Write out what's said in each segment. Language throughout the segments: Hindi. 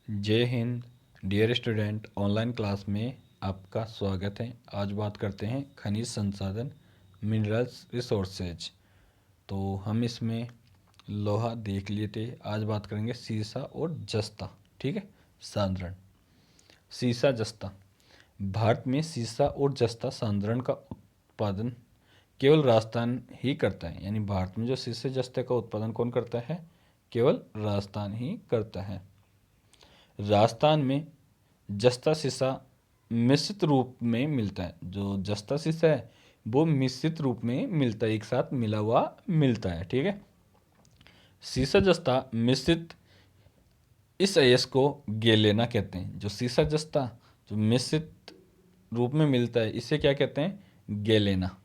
जय Hind dear student. Online class में आपका स्वागत है। आज बात करते हैं खनिज संसाधन मिनरल्स रिसोर्सेज। तो हम इसमें लोहा देख लिए थे, आज बात करेंगे सीसा और जस्ता। ठीक है। सांद्रण सीसा जस्ता। भारत में सीसा और जस्ता सांद्रण का उत्पादन केवल राजस्थान ही करता है। यानी भारत में जो सीसे जस्ते का उत्पादन कौन करता है? केवल राजस्थान ही करता है। राजस्थान में जस्ता शीशा मिश्रित रूप में मिलता है। जो जस्ता शीशा है वो मिश्रित रूप में मिलता है, एक साथ मिला हुआ मिलता है। ठीक है। शीशा जस्ता मिश्रित इस अयस्क को गेलेना कहते हैं। जो शीशा जस्ता जो मिश्रित रूप में मिलता है इसे क्या कहते हैं? गेलेना।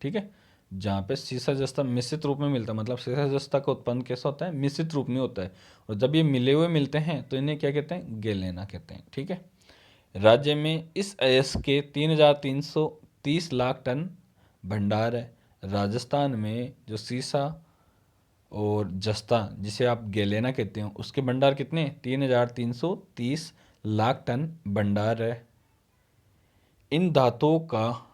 ठीक है। जहाँ पे शीशा जस्ता मिश्रित रूप में मिलता है, मतलब शीशा जस्ता का उत्पन्न कैसा होता है? मिश्रित रूप में होता है। और जब ये मिले हुए मिलते हैं तो इन्हें क्या कहते हैं? गेलेना कहते हैं। ठीक है। राज्य में इस अयस्क के 3,330 लाख टन भंडार है। राजस्थान में जो सीसा और जस्ता जिसे आप गेलेना कहते हो उसके भंडार कितने? 3,330 लाख टन भंडार है। इन धातुओं का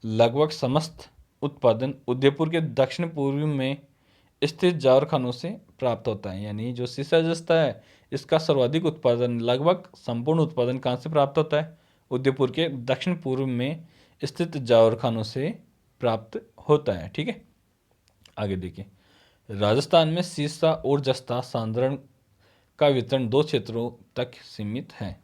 लगभग समस्त उत्पादन उदयपुर के दक्षिण पूर्व में स्थित जावर खानों से प्राप्त होता है। यानी जो सीसा जस्ता है इसका सर्वाधिक उत्पादन, लगभग संपूर्ण उत्पादन कहाँ से प्राप्त होता है? उदयपुर के दक्षिण पूर्व में स्थित जावर खानों से प्राप्त होता है। ठीक है। आगे देखिए, राजस्थान में सीसा और जस्ता सांद्रण का वितरण दो क्षेत्रों तक सीमित है।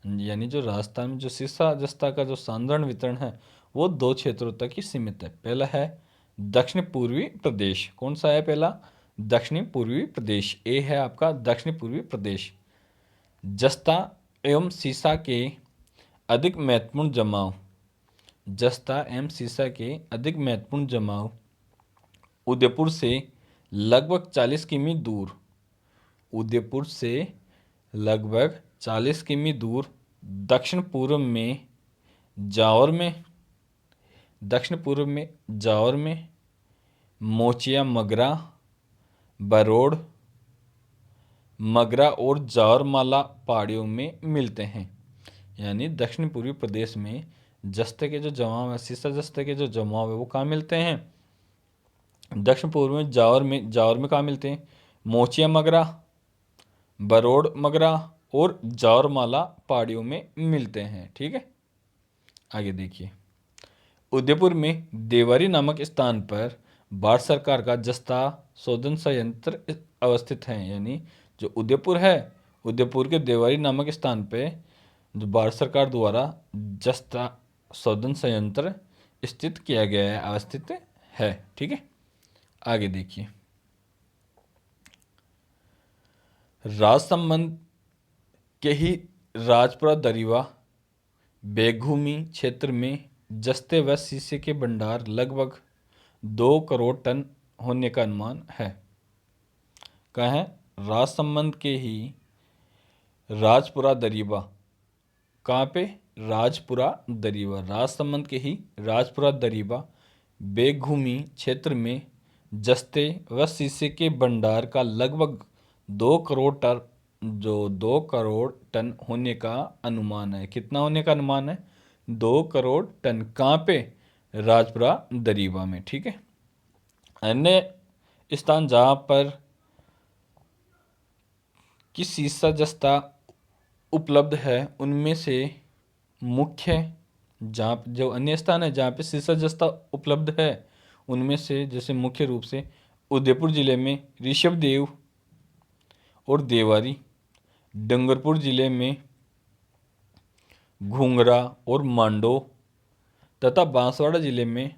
यानी जो राजस्थान में जो सीसा जस्ता का जो सांद्रण वितरण है वो दो क्षेत्रों तक ही सीमित है। पहला है दक्षिण पूर्वी प्रदेश। कौन सा है पहला? दक्षिणी पूर्वी प्रदेश। ए है आपका दक्षिण पूर्वी प्रदेश। जस्ता एवं सीसा के अधिक महत्वपूर्ण जमाव। जस्ता एवं सीसा के अधिक महत्वपूर्ण जमाव उदयपुर से लगभग 40 किमी दूर। उदयपुर से लगभग 40 किमी दूर दक्षिण पूर्व में जावर में मोचिया मगरा, बरोड़ मगरा और जावरमाला पहाड़ियों में मिलते हैं। यानी दक्षिण पूर्वी प्रदेश में जस्ते के जो जमाव है, सीसा जस्ते के जो जमाव है वो कहाँ मिलते हैं? दक्षिण पूर्व में जावर में कहाँ मिलते हैं? मोचिया मगरा, बरोड़ मगरा और जावरमाला पहाड़ियों में मिलते हैं। ठीक है। आगे देखिए, उदयपुर में देवारी नामक स्थान पर भारत सरकार का जस्ता शोधन संयंत्र अवस्थित है। यानी जो उदयपुर है, उदयपुर के देवारी नामक स्थान पे जो भारत सरकार द्वारा जस्ता शोधन संयंत्र स्थित किया गया है, अवस्थित है। ठीक है। आगे देखिए, राजसमंद के ही राजपुरा दरीवा बेघूमी क्षेत्र में जस्ते व शीशे के भंडार लगभग 2 करोड़ टन होने का अनुमान है। कहाँ है? राजसमंद के ही राजपुरा दरीवा। कहाँ पे? राजपुरा दरीवा। राजसमंद के ही राजपुरा दरीवा बेघूमी क्षेत्र में जस्ते व शीशे के भंडार का लगभग 2 करोड़ टन होने का अनुमान है। कितना होने का अनुमान है? 2 करोड़ टन। कहाँ पे? राजपुरा दरीवा में। ठीक है। अन्य स्थान जहाँ पर कि सीसा जस्ता उपलब्ध है उनमें से मुख्य, जहाँ जो अन्य स्थान है जहाँ पे सीसा जस्ता उपलब्ध है उनमें से जैसे मुख्य रूप से उदयपुर जिले में ऋषभदेव और देवारी, डूंगरपुर जिले में घूंगरा और मांडो, तथा बांसवाड़ा जिले में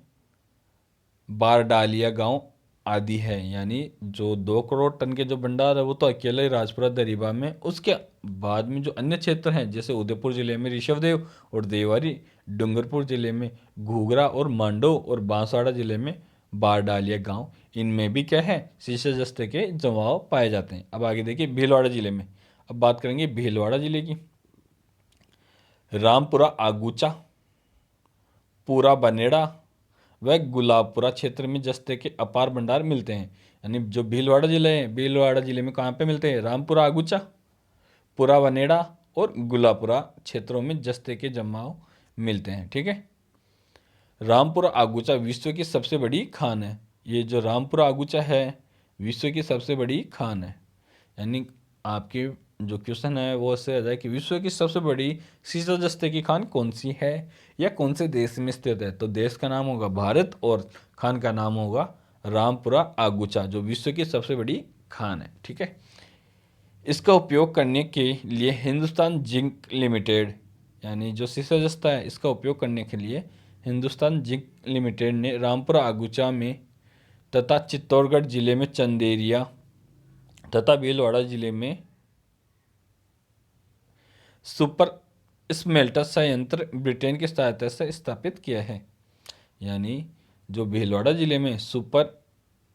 बारडालिया गांव आदि है। यानी जो 2 करोड़ टन के जो भंडार है वो तो अकेले राजपुरा दरीबा में, उसके बाद में जो अन्य क्षेत्र हैं जैसे उदयपुर जिले में ऋषभदेव और देवारी, डूंगरपुर जिले में घूगरा और मांडो और बांसवाड़ा जिले में बारडालिया गांव, इनमें भी क्या है? शीशे जस्ते के जमाव पाए जाते हैं। अब आगे देखिए भीलवाड़ा जिले में। अब बात करेंगे भीलवाड़ा जिले की। रामपुरा आगूचा, पूरा बनेड़ा व गुलाबपुरा क्षेत्र में जस्ते के अपार भंडार मिलते हैं। यानी जो भीलवाड़ा जिले हैं, भीलवाड़ा जिले में कहाँ पे मिलते हैं? रामपुरा आगूचा, पुरावनेड़ा और गुलापुरा क्षेत्रों में जस्ते के जमाव मिलते हैं। ठीक है। रामपुरा आगुचा विश्व की सबसे बड़ी खान है। ये जो रामपुरा आगुचा है विश्व की सबसे बड़ी खान है। यानी आपके जो क्वेश्चन है वो इससे आ जाए कि विश्व की सबसे बड़ी सीसा जस्ते की खान कौन सी है या कौन से देश में स्थित है। तो देश का नाम होगा भारत और खान का नाम होगा रामपुरा आगुचा, जो विश्व की सबसे बड़ी खान है। ठीक है। इसका उपयोग करने के लिए हिंदुस्तान जिंक लिमिटेड, यानी जो सीसा जस्ता है इसका उपयोग करने के लिए हिंदुस्तान जिंक लिमिटेड ने रामपुरा आगुचा में तथा चित्तौड़गढ़ जिले में चंदेरिया तथा भीलवाड़ा जिले में सुपर स्मेल्टर संयंत्र ब्रिटेन की सहायता से स्थापित किया है। यानी जो भीलवाड़ा जिले में सुपर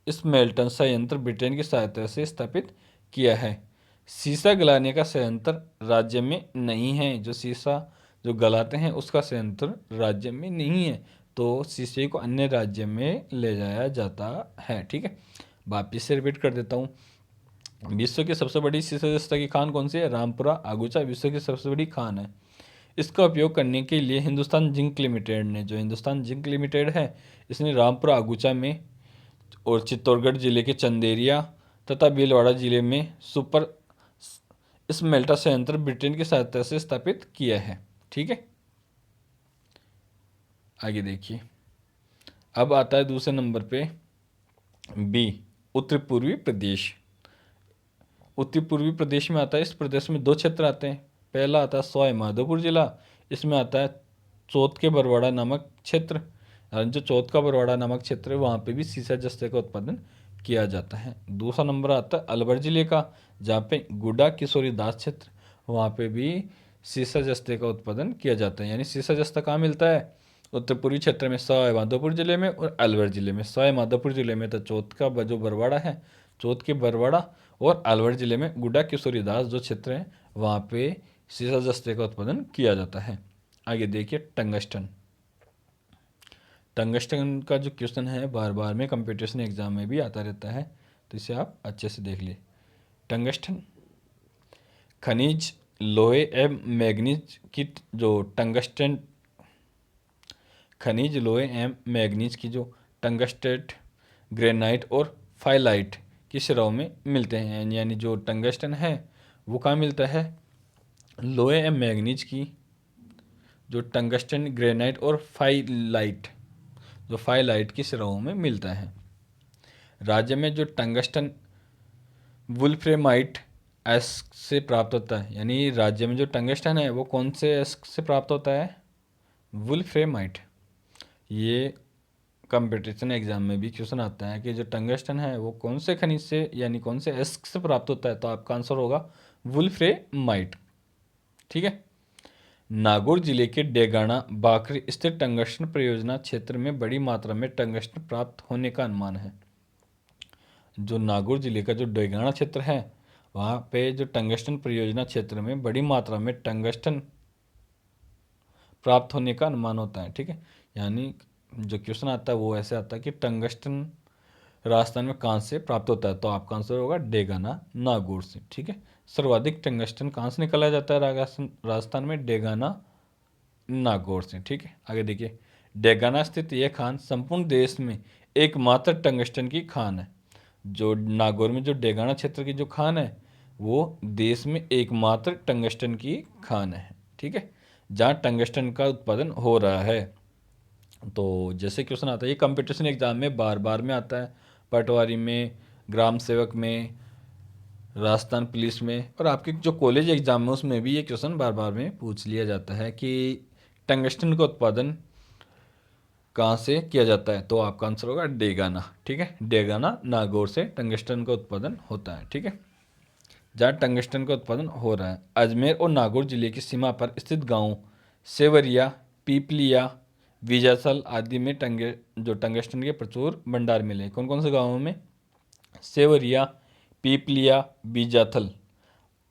स्मेल्टर संयंत्र ब्रिटेन की सहायता से स्थापित किया है। सीसा गलाने का संयंत्र राज्य में नहीं है। जो सीसा जो गलाते हैं उसका संयंत्र राज्य में नहीं है, तो सीसे को अन्य राज्य में ले जाया जाता है। ठीक है। वापिस से रिपीट कर देता हूँ। विश्व की सबसे बड़ी सीसा जस्ता की खान कौन सी है? रामपुरा आगुचा विश्व की सबसे बड़ी खान है। इसका उपयोग करने के लिए हिंदुस्तान जिंक लिमिटेड ने, जो हिंदुस्तान जिंक लिमिटेड है, इसने रामपुरा आगुचा में और चित्तौड़गढ़ जिले के चंदेरिया तथा भीलवाड़ा जिले में सुपर स्मेल्टर संयंत्र ब्रिटेन की सहायता से स्थापित किया है। ठीक है। आगे देखिए, अब आता है दूसरे नंबर पे बी, उत्तर पूर्वी प्रदेश। उत्तर पूर्वी प्रदेश में आता है, इस प्रदेश में दो क्षेत्र आते हैं। पहला आता है सवाई माधोपुर जिला, इसमें आता है चौथ के बरवाड़ा नामक क्षेत्र। जो चौथ का बरवाड़ा नामक क्षेत्र है वहाँ पे भी सीसा जस्ते का उत्पादन किया जाता है। दूसरा नंबर आता है अलवर जिले का, जहाँ पे गुडा किशोरी दास क्षेत्र, वहाँ पे भी सीसा जस्ते का उत्पादन किया जाता है। यानी सीसा जस्ता कहाँ मिलता है? उत्तर पूर्वी क्षेत्र में सवाई माधोपुर जिले में और अलवर जिले में। सवाई माधोपुर जिले में तो चौथ का जो बरवाड़ा है, चौथ के बरवाड़ा, और अलवर जिले में गुडा किशोरी दास जो क्षेत्र है वहाँ पे सीसा जस्ते का उत्पादन किया जाता है। आगे देखिए टंगस्टन। टंगस्टन का जो क्वेश्चन है बार बार में कंपटीशन एग्जाम में भी आता रहता है, तो इसे आप अच्छे से देख लिए। टंगस्टन खनिज लोहे एवं मैग्नीज की जो टंगस्टन खनिज लोहे एवं मैग्नीज की जो टंगस्टेट, ग्रेनाइट और फाइलाइट की सिराओं में मिलते हैं। यानी जो टंगस्टन है वो कहाँ मिलता है? लोहे एवं मैग्नीज की जो टंगस्टन, ग्रेनाइट और फाइलाइट, जो फाइलाइट की सिराओं में मिलता है। राज्य में जो टंगस्टन वुल्फ्रेमाइट एस्क से प्राप्त होता है। यानी राज्य में जो टंगस्टन है वो कौन से एस्क से प्राप्त होता है? वुल्फ्रेमाइट। ये कंपटीशन एग्जाम में भी क्वेश्चन आता है कि जो टंगस्टन है वो कौन से खनिज से यानी कौन से एस्क से प्राप्त होता है, तो आपका आंसर होगा वुल्फ्रेमाइट। ठीक है। नागौर जिले के डेगाना बाकरी स्थित टंगस्टन परियोजना क्षेत्र में बड़ी मात्रा में टंगस्टन प्राप्त होने का अनुमान है। जो नागौर जिले का जो डेगाना क्षेत्र है वहाँ पे जो टंगस्टन परियोजना क्षेत्र में बड़ी मात्रा में टंगस्टन प्राप्त होने का अनुमान होता है। ठीक है। यानी जो क्वेश्चन आता है वो ऐसे आता है कि टंगस्टन राजस्थान में कहाँ से प्राप्त होता है, तो आपका आंसर होगा डेगाना नागौर से। ठीक है। सर्वाधिक टंगस्टन कहाँ से निकाला जाता है राजस्थान में? डेगाना नागौर से। ठीक है। आगे देखिए, डेगाना स्थित यह खान संपूर्ण देश में एकमात्र टंगस्टन की खान है। जो नागौर में जो डेगाना क्षेत्र की जो खान है वो देश में एकमात्र टंगस्टन की खान है। ठीक है। जहाँ टंगस्टन का उत्पादन हो रहा है। तो जैसे क्वेश्चन आता है, ये कंपटीशन एग्जाम में बार बार में आता है, पटवारी में, ग्राम सेवक में, राजस्थान पुलिस में, और आपके जो कॉलेज एग्जाम है उसमें भी ये क्वेश्चन बार बार में पूछ लिया जाता है कि टंगस्टन का उत्पादन कहाँ से किया जाता है, तो आपका आंसर होगा डेगाना। ठीक है। डेगाना नागौर से टंगस्टन का उत्पादन होता है। ठीक है। जहाँ टंगस्टन का उत्पादन हो रहा है, अजमेर और नागौर जिले की सीमा पर स्थित गांव सेवरिया, पीपलिया, विजासल आदि में जो टंगस्टन के प्रचुर भंडार मिले। कौन कौन से गांवों में? सेवरिया, पीपलिया, बीजाथल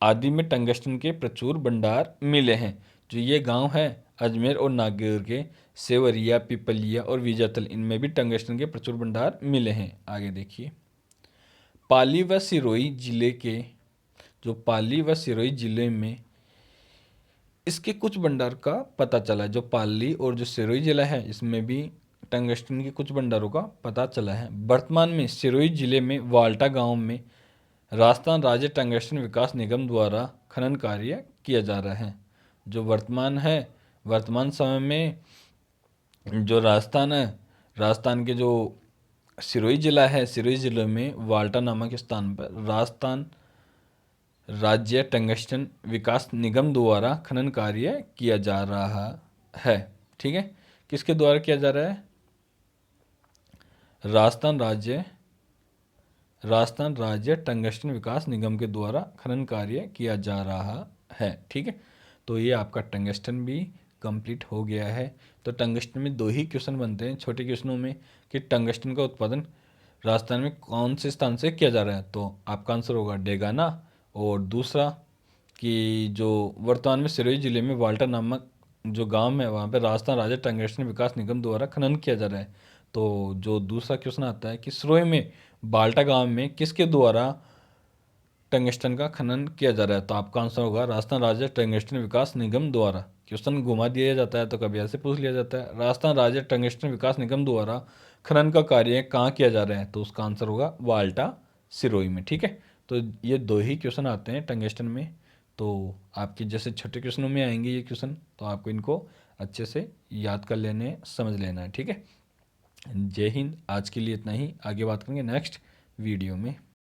आदि में टंगस्टन के प्रचुर भंडार मिले हैं। जो ये गांव है अजमेर और नागौर के, सेवरिया, पीपलिया और बीजाथल, इनमें भी टंगस्टन के प्रचुर भंडार मिले हैं। आगे देखिए, पाली व सिरोही जिले के जो पाली व सिरोही जिले में इसके कुछ भंडार का पता चला है। जो पाली और जो सिरोही जिला है इसमें भी टंगस्टन के कुछ भंडारों का पता चला है। वर्तमान में सिरोही जिले में वाल्टा गांव में राजस्थान राज्य टंगस्टन विकास निगम द्वारा खनन कार्य किया जा रहा है। जो वर्तमान है, वर्तमान समय में जो राजस्थान है, राजस्थान के जो सिरोही जिला है, सिरोही जिले में वाल्टा नामक स्थान पर राजस्थान राज्य टंगस्टन विकास निगम द्वारा खनन कार्य किया जा रहा है। ठीक है, किसके द्वारा किया जा रहा है? राजस्थान राज्य टंगस्टन विकास निगम के द्वारा खनन कार्य किया जा रहा है। ठीक है, तो ये आपका टंगस्टन भी कंप्लीट हो गया है। तो टंगस्टन में दो ही क्वेश्चन बनते हैं छोटे क्वेश्चनों में कि टंगस्टन का उत्पादन राजस्थान में कौन से स्थान से किया जा रहा है, तो आपका आंसर होगा डेगाना। और दूसरा कि जो वर्तमान में सिरोही जिले में वाल्टा नामक जो गांव है वहाँ पे राजस्थान राज्य टंगस्टन विकास निगम द्वारा खनन किया जा रहा है। तो जो दूसरा क्वेश्चन आता है कि सिरोही में बाल्टा गांव में किसके द्वारा टंगस्टन का खनन किया जा रहा है, तो आपका आंसर होगा राजस्थान राज्य टंगस्टन विकास निगम द्वारा। क्वेश्चन घुमा दिया जाता है तो कभी ऐसे पूछ लिया जाता है, राजस्थान राज्य टंगस्टन विकास निगम द्वारा खनन का कार्य कहाँ किया जा रहा है, तो उसका आंसर होगा वाल्टा सिरोही में। ठीक है, तो ये दो ही क्वेश्चन आते हैं टंगस्टन में। तो आपके जैसे छोटे क्वेश्चनों में आएंगे ये क्वेश्चन, तो आपको इनको अच्छे से याद कर लेने, समझ लेना है। ठीक है, जय हिंद। आज के लिए इतना ही, आगे बात करेंगे नेक्स्ट वीडियो में।